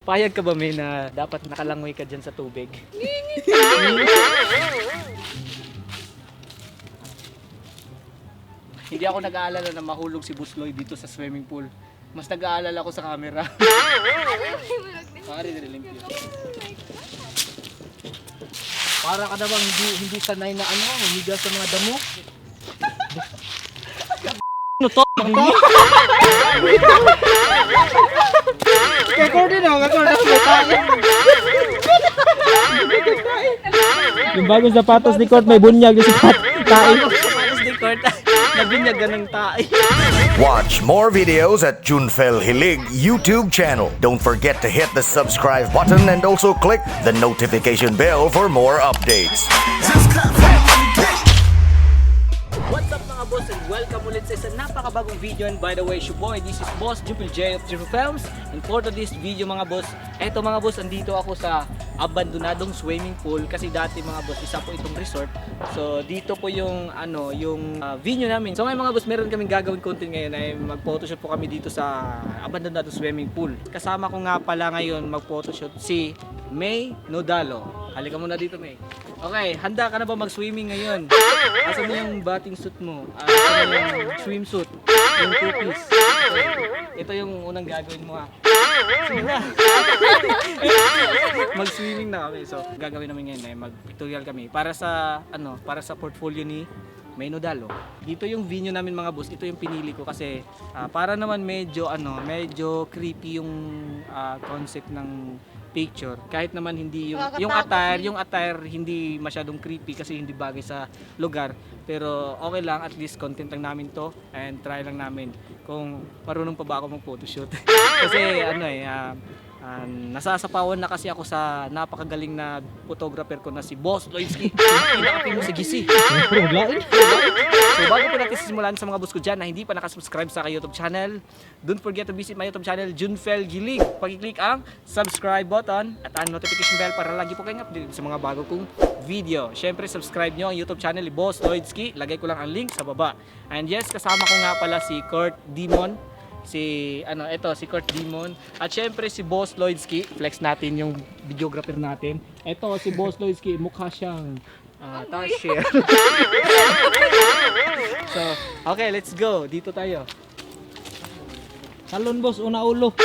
Payag ka ba, May, na dapat nakalangoy ka dyan sa tubig? Hindi ako nag-aalala na mahulog si Busloy dito sa swimming pool. Mas nag-aalala ko sa camera. Pare, nilimpyo. Para ka na bang hindi sanay na humiga sa mga damo? Ano to? Recording ako, yung bagong sapatos ni Court may bunyag sa kain. Sapatos ni Court, nabinyagan ng tae. Watch more videos at Junfel Gilig YouTube channel. Don't forget to hit the subscribe button and also click the notification bell for more updates. What's up mga boss, and welcome ulit sa isang napakabagong video. And by the way, boy, this is Boss Junfel J of Films. And for today's video mga boss, eto mga boss, andito ako sa abandonadong swimming pool kasi dati mga boss, isa po itong resort. So dito po yung venue namin. So ngayon mga boss, meron kaming gagawin content ngayon ay mag-photoshoot po kami dito sa abandonadong swimming pool. Kasama ko nga pala ngayon mag-photoshoot si Mae Nudalo. Halika muna dito, May. Okay, handa ka na ba mag-swimming ngayon? Asan mo yung bathing suit mo? Asan mo yung swimsuit? Yung two-piece? Okay. Ito yung unang gagawin mo, ha? Sige na! Mag-swimming na kami. So, gagawin namin ngayon ay mag-tutorial kami para sa portfolio ni Mae Nudalo. Dito yung venue namin mga boss. Ito yung pinili ko kasi para naman medyo creepy yung concept ng picture. Kahit naman hindi yung attire hindi masyadong creepy kasi hindi bagay sa lugar. Pero okay lang, at least content lang namin to and try lang namin kung marunong pa ba ako mag-photoshoot. Kasi nasasapawan na kasi ako sa napakagaling na photographer ko na si Boss Loinsky. Pinakapin mo si Gisi. So bago po natin simulan sa mga boss ko dyan na hindi pa nakasubscribe sa YouTube channel, don't forget to visit my YouTube channel, Junfel Gilig. Pag-click ang subscribe button at ang notification bell para lagi po kayong updated sa mga bago kong video. Syempre subscribe nyo ang YouTube channel ni Boss Loinsky. Lagay ko lang ang link sa baba. And yes, kasama ko nga pala si Kurt Demon. Si Court Demon at syempre si Boss Loinsky. Flex natin yung videographer natin. Ito si Boss Loinsky, mukha siyang tasher. So, okay, let's go. Dito tayo. Salon boss, una ulo.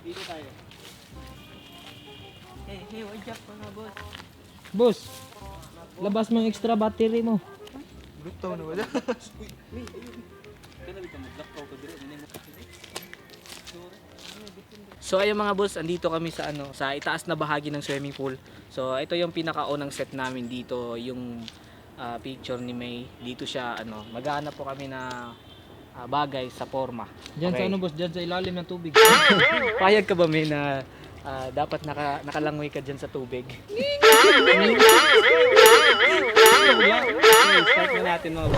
Dito tayo. Hey, what's up mga boss? Boss, labas mo yung extra battery mo. Luto na wala. So ayun mga boss, andito kami sa itaas na bahagi ng swimming pool. So ito yung pinakaunang set namin dito, yung picture ni May. Dito siya maghahanap po kami na bagay sa forma. Diyan Okay. sa boss, diyan sa ilalim ng tubig. Payag ka ba, May, na dapat nakalangoy ka dyan sa tubig? Okay, start na natin mga boss.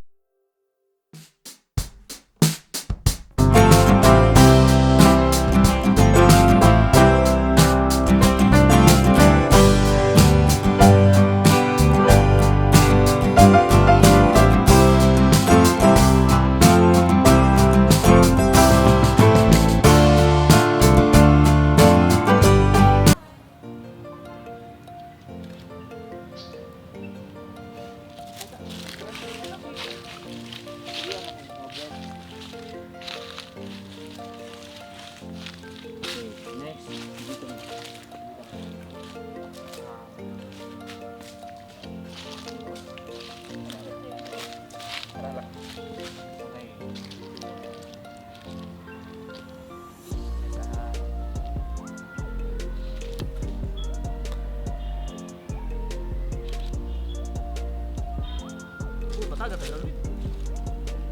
Mataga tayo.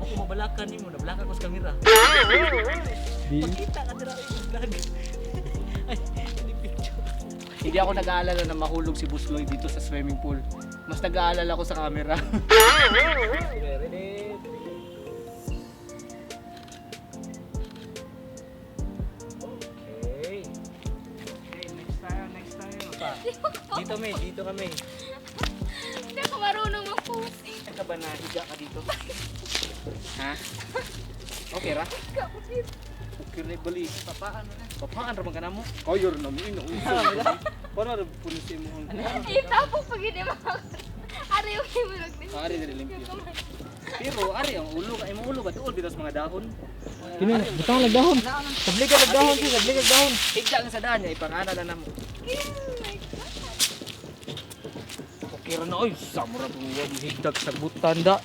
Ako mabalakan nimo, nabalakan ko sa kamera. Pakita ka dira yung vlog. Ay, hindi picture. Hindi ako nag-aalala na mahulog si Busloy dito sa swimming pool. Mas nag-aalala ko sa camera. Ready? Okay. Okay, next tayo. Dito kami. Hindi ako marunong mag-pose. Ka ba na higa ka dito? Ha? Okay ra? Okay na bali. Papaano na? Papaan raman ka na mo. Koyor na mo ino. Para punusin mo. Itapok pag hindi mo. Ari yung himulog din. Ari dili limpyo. Pero ari ang ulo kay mo ulo ba tuol bitas mga dahon. Kini, butang nagdahon. Sablig ka nagdahon, sis, sablig ka nagdahon. Igda lang sa daan niya ipangana na namo. Okay ra na oy, samura pong higdag sa butanda.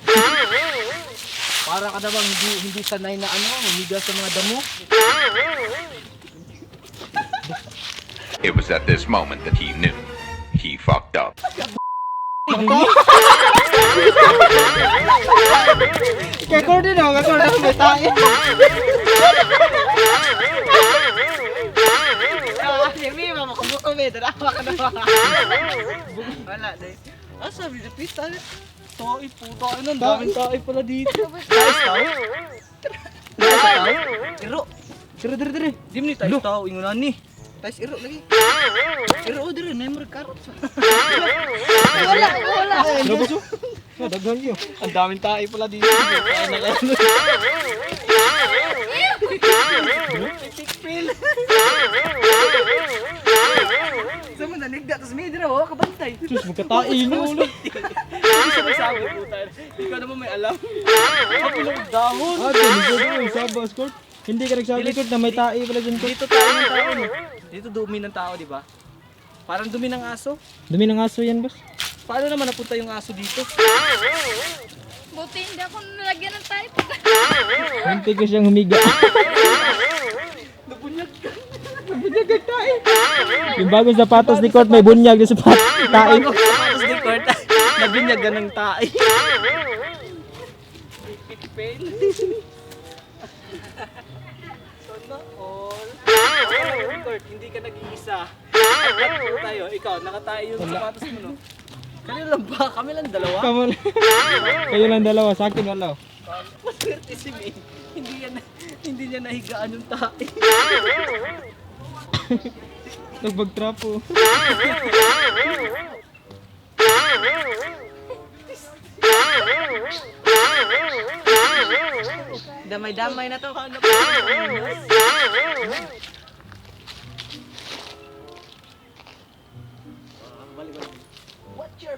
Para ka namang hindi sanay na ano, humiga sa mga damo. It was at this moment that he knew he fucked up. Kakor din ako, kakor na may tayo. Jemary, mamakamukha me, darawa ka na ba? Wala dahil. Ah, sabi na pita. Tae puta, ano, ang daming tae pala dito. Guys, tao? Guys, tao? Iro. Dire. Di mo ni tayo tao, ingunan ni. Guys, iro lagi. Iro, dire, naimor karot. Wala. Ano ba so? Daghan yun. Ang daming tae pala dito. Kaya na ano. Tikpil. Sa mo nanigda, tapos may dira, oh, kabantay. Sus, magkatain mo ulo. Hindi siya magsabi po tayo. Ikaw naman may alam. Kapilong dahon. Ganito sabas court. Hindi ka nagsabi court na may tae pala dyan court. Dito tayo ng tao, no? Dito dumi ng tao, di ba? Parang dumi ng aso. Dumi ng aso yan, boss. Paano naman napunta yung aso dito? Buti hindi ako nalagyan ng tayo. Hindi ko siyang humiga. Nabunyag ka. Bunyag ang tae. Yung bagong sapatos ni court may bunyag yung sapatos tae. Tapos di Kurt, nabinyagan ng tae. Pitipel. Sana all. Kurt, hindi ka nag-iisa. At tayo, ikaw, nakatae yung sapatos mo, no? Kanila lang ba? Kami lang dalawa? Kayo lang dalawa, sa akin wala. Maswerte si May. Hindi niya nahigaan yung tae. Nagbagtrapo. Damay-damay na to. What's your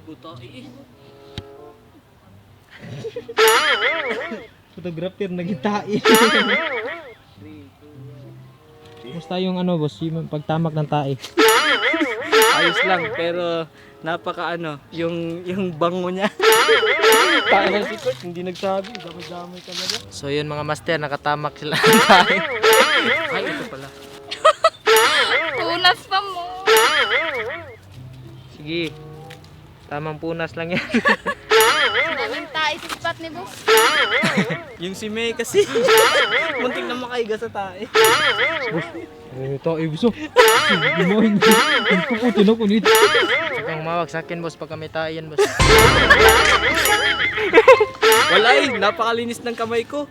buto eh. Photographer nagitae. Musta yung ano boss, yung pagtamak ng tae? Ayos lang pero napaka ano, yung bango niya. Tayo na si Kurt, hindi nagsabi, damay-damay talaga. So yun mga master, nakatamak sila ng tae. Ay, ito pala. Punas pa mo. Sige, tamang punas lang yan. Daming tayo sa spot ni boss. Yung si May kasi, muntik na makaiga sa tae. Tae gusto. Gumahin. Kukutin ako nito. Kang mawag sa akin boss pag kami tae yan boss. Wala eh, napakalinis ng kamay ko.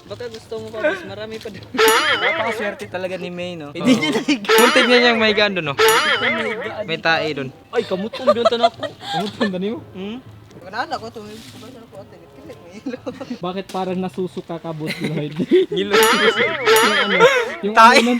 Baka gusto mo pa boss, marami pa doon. Napakaswerte talaga ni May, no? Hindi niya nahiga. Muntik niya niyang may gaan doon no? Nahigaan. May tae doon. Ay, kamutong doon tanap ko. Ano tanda niyo? Bakit parang nasusuka ka boss Lloyd? Ngilo. Yung ano? Yung Tae. ano nun?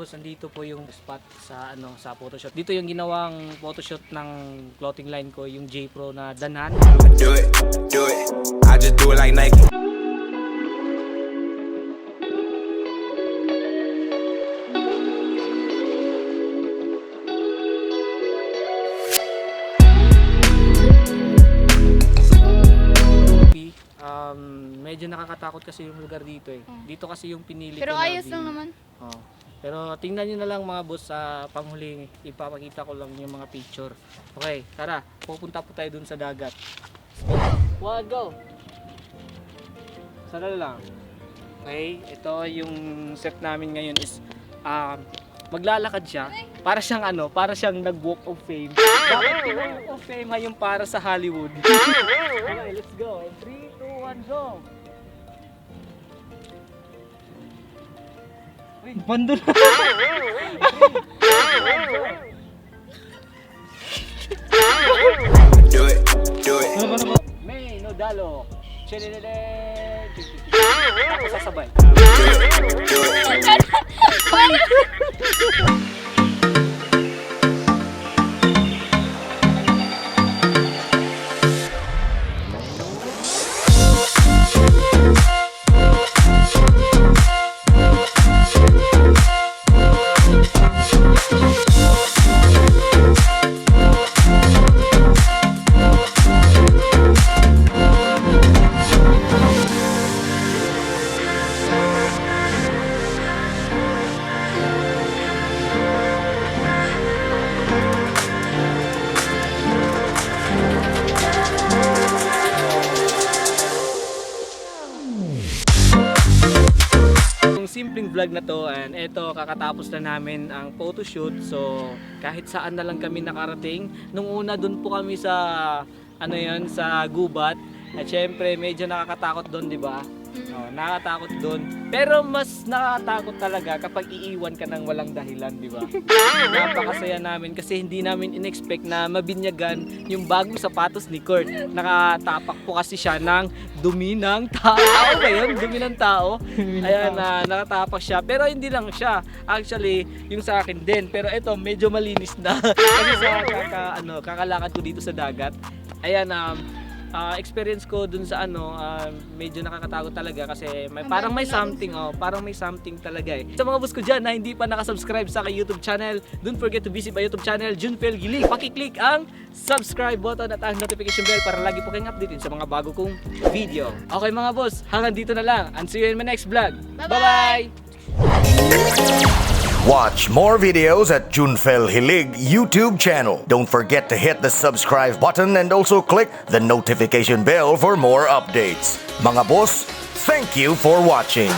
Nandito po yung spot sa ano sa photoshoot. Dito yung ginawang photoshoot ng clothing line ko, yung J Pro na danan. Do it. I just do it like Nike. Medyo nakakatakot kasi yung lugar dito eh. Dito kasi yung pinili Pero ko. ayos lang naman. Oh. Pero tingnan nyo na lang mga boss sa panghuling, ipapakita ko lang yung mga picture. Okay, tara, pupunta po tayo dun sa dagat. What, go! Sana lang. Okay, ito yung set namin ngayon is maglalakad siya. Para siyang nag-walk of fame. Bakit yung walk of fame ay yung para sa Hollywood? Okay, let's go. 3, 2, 1, go! Bando na. Do it, do it. Mae Nudalo. Ako sasabay. Simpleng vlog na to, and eto kakatapos na namin ang photoshoot. So kahit saan na lang kami nakarating. Nung una dun po kami sa sa gubat. At syempre medyo nakakatakot doon, di ba? Nakakatakot doon. Pero mas nakakatakot talaga kapag iiwan ka ng walang dahilan, di ba? Napakasaya namin kasi hindi namin in-expect na mabinyagan yung bagong sapatos ni Kurt. Nakatapak po kasi siya ng dumi ng tao. Ba yun? Dumi ng tao. Ayan, nakatapak siya. Pero hindi lang siya. Actually, yung sa akin din. Pero ito, medyo malinis na. Kasi sa kakalakad ko dito sa dagat. Ayan, experience ko dun sa medyo nakakatakot talaga kasi parang may something talaga eh. Sa mga boss ko dyan na hindi pa nakasubscribe sa aking YouTube channel, don't forget to visit my YouTube channel, Junfel Gilig. Pakiclick ang subscribe button at ang notification bell para lagi po kayong updated sa mga bago kong video. Okay mga boss, hanggang dito na lang, and see you in my next vlog. Bye-bye! Watch more videos at Junfel Hilig YouTube channel. Don't forget to hit the subscribe button and also click the notification bell for more updates. Mga boss, thank you for watching.